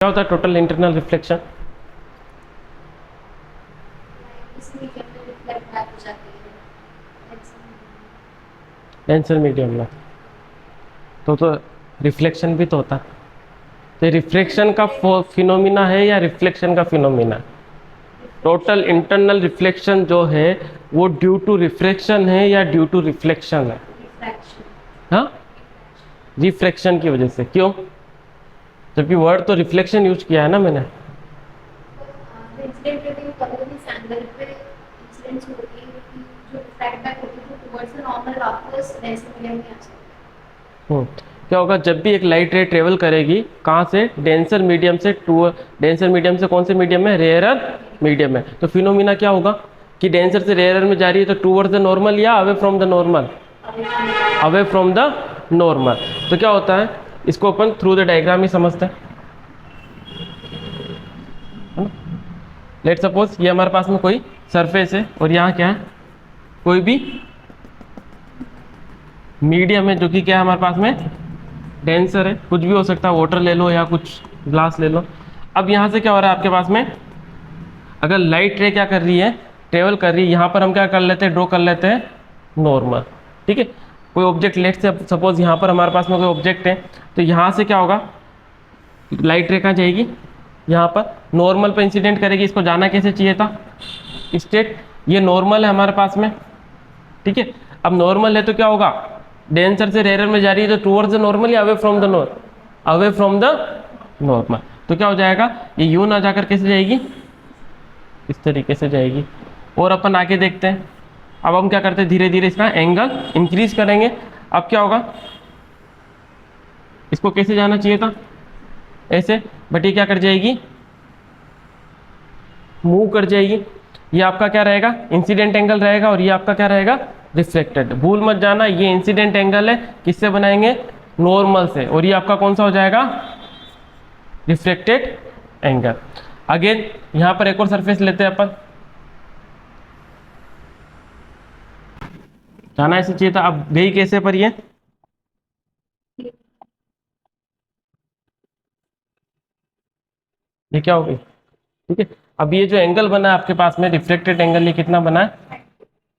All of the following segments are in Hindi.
क्या होता है total internal reflection? Denser medium में तो रिफ्लेक्शन भी तो होता है। तो रिफ्लेक्शन का फिनोमिना है या रिफ्लेक्शन का फिनोमिना? टोटल इंटरनल रिफ्लेक्शन जो है वो ड्यू टू रिफ्रैक्शन है या ड्यू टू रिफ्लेक्शन है? हाँ, रिफ्रैक्शन की वजह से। क्यों? जबकि वर्ड तो रिफ्लेक्शन यूज किया है ना मैंने। क्या होगा जब भी एक लाइट रे ट्रेवल करेगी कहाँ से? डेंसर मीडियम से टू डेंसर मीडियम से कौन से मीडियम में? रेयरर मीडियम में। तो फिनोमिना क्या होगा कि डेंसर से रेयरर में जा रही है तो टूवर्ड्स द नॉर्मल या away from the normal? Away from the normal. तो क्या होता है इसको अपन थ्रू द डायग्राम ही समझते हैं। लेट सपोज ये हमारे पास में कोई सरफेस है और यहाँ क्या है? कोई भी मीडियम है जो कि क्या है हमारे पास में? डेंसर है। कुछ भी हो सकता है, वाटर ले लो या कुछ ग्लास ले लो। अब यहाँ से क्या हो रहा है आपके पास में? अगर लाइट रे क्या कर रही है? ट्रेवल कर रही है। यहाँ पर हम क्या कर लेते हैं? ड्रॉ कर लेते हैं नॉर्मल। ठीक है, कोई ऑब्जेक्ट लेट से सपोज यहाँ पर हमारे पास में कोई ऑब्जेक्ट है तो यहाँ से क्या होगा? लाइट रे कहाँ जाएगी? यहाँ पर नॉर्मल पर इंसिडेंट करेगी। इसको जाना कैसे चाहिए था? स्ट्रेट। ये नॉर्मल है हमारे पास में। ठीक है, अब नॉर्मल है तो क्या होगा? डेंसर से रेयर में जा रही है तो टूवर्ड्स द नॉर्मल या away from the normal? Away from the normal. तो क्या हो जाएगा? ये यूं ना जाकर कैसे जाएगी? इस तरीके से जाएगी। और अपन आगे देखते हैं। अब हम क्या करते हैं? धीरे धीरे इसका एंगल इंक्रीज करेंगे। अब क्या होगा? इसको कैसे जाना चाहिए था? ऐसे, बट ये क्या कर जाएगी? मूव कर जाएगी। ये आपका क्या रहेगा? इंसिडेंट एंगल रहेगा और ये आपका क्या रहेगा? रिफ्लेक्टेड। भूल मत जाना ये इंसिडेंट एंगल है। किससे बनाएंगे? नॉर्मल से। और ये आपका कौन सा हो जाएगा? Reflected angle. अगेन यहां पर एक और सरफेस लेते हैं अपन। जाना ऐसे चाहिए था। अब गई कैसे पर ये क्या हो गई? ठीक है, अब ये जो एंगल बना है आपके पास में रिफ्लेक्टेड एंगल, ये कितना बना है?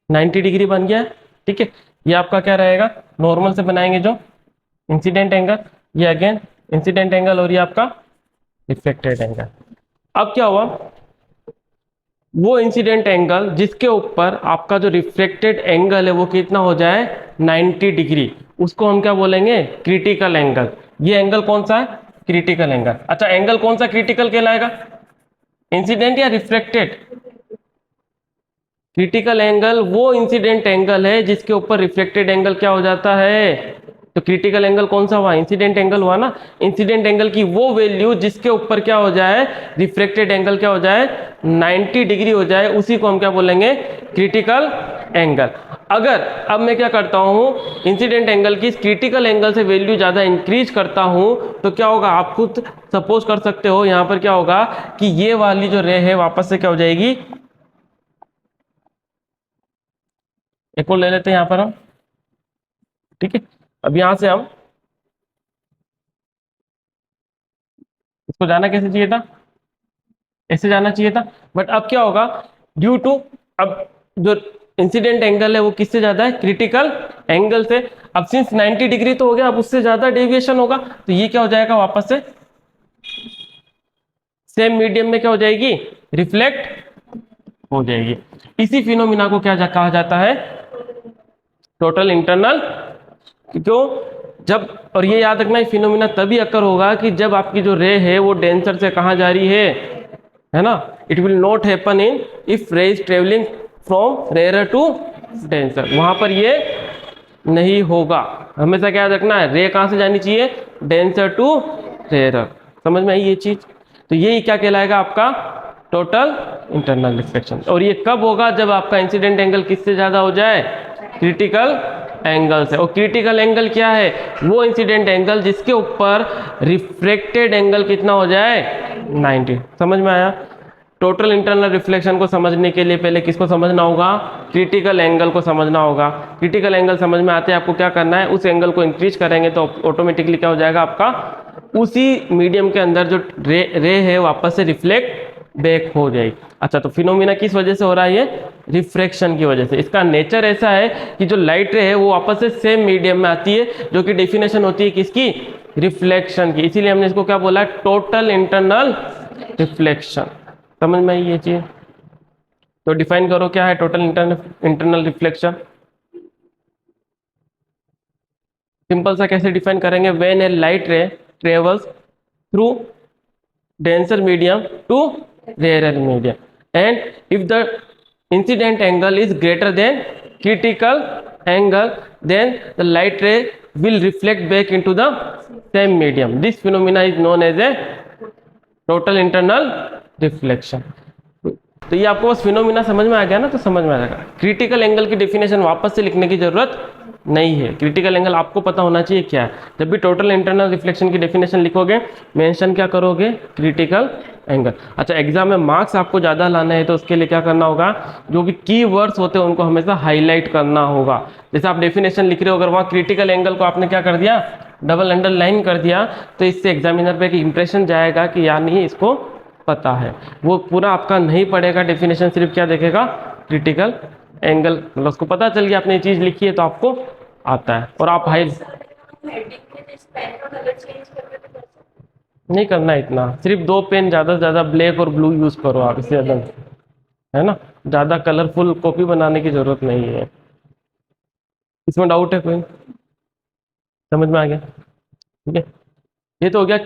90 डिग्री बन गया है। ठीक है, ये आपका क्या रहेगा? नॉर्मल से बनाएंगे जो इंसिडेंट एंगल, ये अगेन इंसिडेंट एंगल और ये आपका रिफ्लेक्टेड एंगल। अब क्या हुआ? वो इंसिडेंट एंगल जिसके ऊपर आपका जो रिफ्लेक्टेड एंगल है वो कितना हो जाए? 90 डिग्री, उसको हम क्या बोलेंगे? Critical angle. ये एंगल कौन सा है? Critical angle. अच्छा, एंगल कौन सा क्रिटिकल कहलाएगा? इंसिडेंट या रिफ्लेक्टेड? क्रिटिकल एंगल वो इंसिडेंट एंगल है जिसके ऊपर रिफ्लेक्टेड एंगल क्या हो जाता है? तो क्रिटिकल एंगल कौन सा हुआ? इंसिडेंट एंगल हुआ ना। इंसिडेंट एंगल की वो वैल्यू जिसके ऊपर क्या हो जाए? रिफ्लेक्टेड एंगल क्या हो जाए? 90 डिग्री हो जाए, उसी को हम क्या बोलेंगे? Critical angle. अगर अब मैं क्या करता हूं? इंसिडेंट एंगल की क्रिटिकल एंगल से वैल्यू ज्यादा इंक्रीज करता हूं तो क्या होगा? आप खुद सपोज कर सकते हो यहां पर क्या होगा कि ये वाली जो रे है वापस से क्या हो जाएगी? एक और ले लेते हैं यहां पर हम। ठीक है, अब यहां से हम इसको जाना कैसे चाहिए था? ऐसे जाना चाहिए था। बट अब क्या होगा? ड्यू टू अब जो इंसिडेंट एंगल है वो किससे ज्यादा है? क्रिटिकल एंगल से। अब सिंस 90 डिग्री तो हो गया, अब उससे ज्यादा डेविएशन होगा तो ये क्या हो जाएगा? वापस से सेम मीडियम में क्या हो जाएगी? रिफ्लेक्ट हो जाएगी। इसी फिनोमिना को क्या कहा जाता है? Total internal. क्यों? जब, और ये याद रखना, फिनोमिना तभी अकर होगा कि जब आपकी जो रे है वो डेंसर से कहाँ जा रही है ना। It will not happen in if ray is travelling from rarer to denser. वहां पर ये नहीं होगा। हमेशा क्या याद रखना है? रे कहाँ से जानी चाहिए? Denser to rare. समझ में आई ये चीज? तो ये क्या कहलाएगा? आपका टोटल इंटरनल रिफ्लेक्शन। और ये कब होगा? जब आपका इंसिडेंट एंगल किससे ज्यादा हो जाए? क्रिटिकल एंगल से। और क्रिटिकल एंगल क्या है? वो इंसिडेंट एंगल जिसके ऊपर रिफ्लेक्टेड एंगल कितना हो जाए? 90। समझ में आया? टोटल इंटरनल रिफ्लेक्शन को समझने के लिए पहले किसको समझना होगा? क्रिटिकल एंगल को समझना होगा। क्रिटिकल एंगल समझ में आते हैं आपको क्या करना है? उस एंगल को इंक्रीज करेंगे तो ऑटोमेटिकली क्या हो जाएगा? आपका उसी मीडियम के अंदर जो रे है वापस से रिफ्लेक्ट बैक हो जाएगी। अच्छा, तो फिनोमिना किस वजह से हो रहा है? ये रिफ्रैक्शन की वजह से। इसका नेचर ऐसा है कि जो लाइट रे है वो वापस से सेम मीडियम में आती है, जो कि डेफिनेशन होती है किसकी? रिफ्लेक्शन की। इसीलिए हमने इसको क्या बोला? Total internal reflection. समझ में आई ये चीज? तो डिफाइन करो क्या है टोटल इंटरनल रिफ्लेक्शन। सिंपल सा कैसे डिफाइन करेंगे? When A light ray travels through denser medium to rarer medium, and if the incident angle is greater than critical angle, then the light ray will reflect back into the same medium. This phenomena is known as a total internal reflection. तो ये आपको बस फिनोमिना समझ में आ गया ना, तो समझ में आ जाएगा। क्रिटिकल एंगल की डेफिनेशन वापस से लिखने की जरूरत नहीं है। क्रिटिकल एंगल आपको पता होना चाहिए क्या है। जब भी टोटल इंटरनल रिफ्लेक्शन की डेफिनेशन लिखोगे, मेंशन क्या करोगे? Critical angle. अच्छा, एग्जाम में मार्क्स आपको ज़्यादा लाना है तो उसके लिए क्या करना होगा? जो भी की वर्ड्स होते हैं उनको हमेशा हाईलाइट करना होगा। जैसे आप डेफिनेशन लिख रहे हो, अगर वहाँ क्रिटिकल एंगल को आपने क्या कर दिया? डबल अंडरलाइन कर दिया, तो इससे एग्जामिनर पे एक इंप्रेशन जाएगा कि यानी इसको पता है। वो पूरा आपका नहीं पड़ेगा डेफिनेशन, सिर्फ क्या देखेगा? Critical angle. मतलब उसको पता चल गया आपने ये चीज लिखी है तो आपको आता है। और आप हाई नहीं करना इतना, सिर्फ 2 पेन ज़्यादा से ज़्यादा ब्लैक और ब्लू यूज करो आप, इससे ज़्यादा है ना। ज़्यादा कलरफुल कॉपी बनाने की जरूरत नहीं है। इसमें डाउट है कोई? समझ में आ गया? ठीक है, ये तो हो गया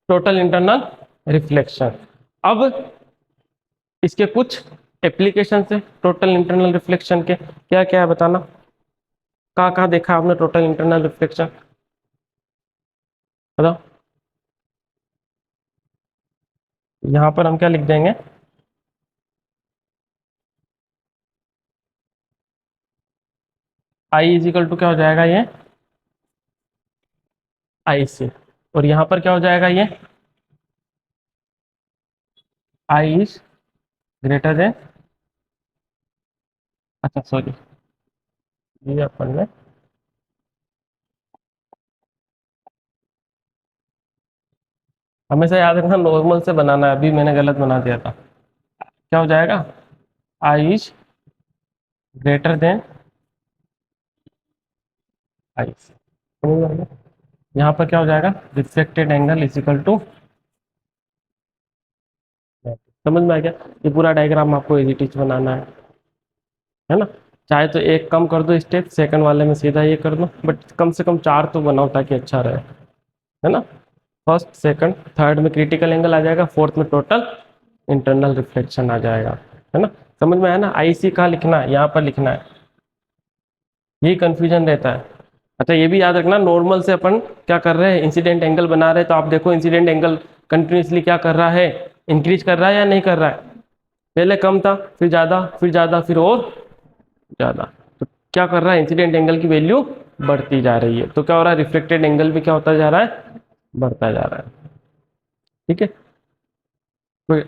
टोटल इंटरनल रिफ्लेक्शन। अब इसके कुछ एप्लीकेशन है टोटल इंटरनल रिफ्लेक्शन के। क्या क्या है बताना? कहाँ देखा आपने टोटल इंटरनल रिफ्लेक्शन? बताओ। यहाँ पर हम क्या लिख देंगे? आई इज इक्वल टू क्या हो जाएगा? ये आई से। और यहाँ पर क्या हो जाएगा? ये आई इज ग्रेटर देन, अच्छा सॉरी, ये अपन ने हमेशा याद रखना नॉर्मल से बनाना है, अभी मैंने गलत बना दिया था। क्या हो जाएगा? I is greater than I से। यहाँ पर क्या हो जाएगा? Reflected angle is equal to. समझ में आ गया? ये पूरा डायग्राम आपको इजी टीच बनाना है ना। चाहे तो एक कम कर दो स्टेप, सेकंड वाले में सीधा ये कर दो, बट कम से कम 4 तो बनाओ ताकि अच्छा रहे, है ना। फर्स्ट, सेकंड, थर्ड में क्रिटिकल एंगल आ जाएगा, फोर्थ में टोटल इंटरनल रिफ्लेक्शन आ जाएगा, है ना। समझ में आया ना? आईसी कहाँ लिखना है? यहाँ पर लिखना है, यही कंफ्यूजन रहता है। अच्छा, ये भी याद रखना, नॉर्मल से अपन क्या कर रहे हैं? इंसिडेंट एंगल बना रहे हैं, तो आप देखो इंसिडेंट एंगल कंटिन्यूसली क्या कर रहा है? इंक्रीज कर रहा है या नहीं कर रहा है? पहले कम था, फिर ज़्यादा, फिर ज़्यादा, फिर और ज़्यादा। तो क्या कर रहा है? इंसिडेंट एंगल की वैल्यू बढ़ती जा रही है। तो क्या हो रहा है? रिफ्लेक्टेड एंगल भी क्या होता जा रहा है? बढ़ता जा रहा है। ठीक है। कोई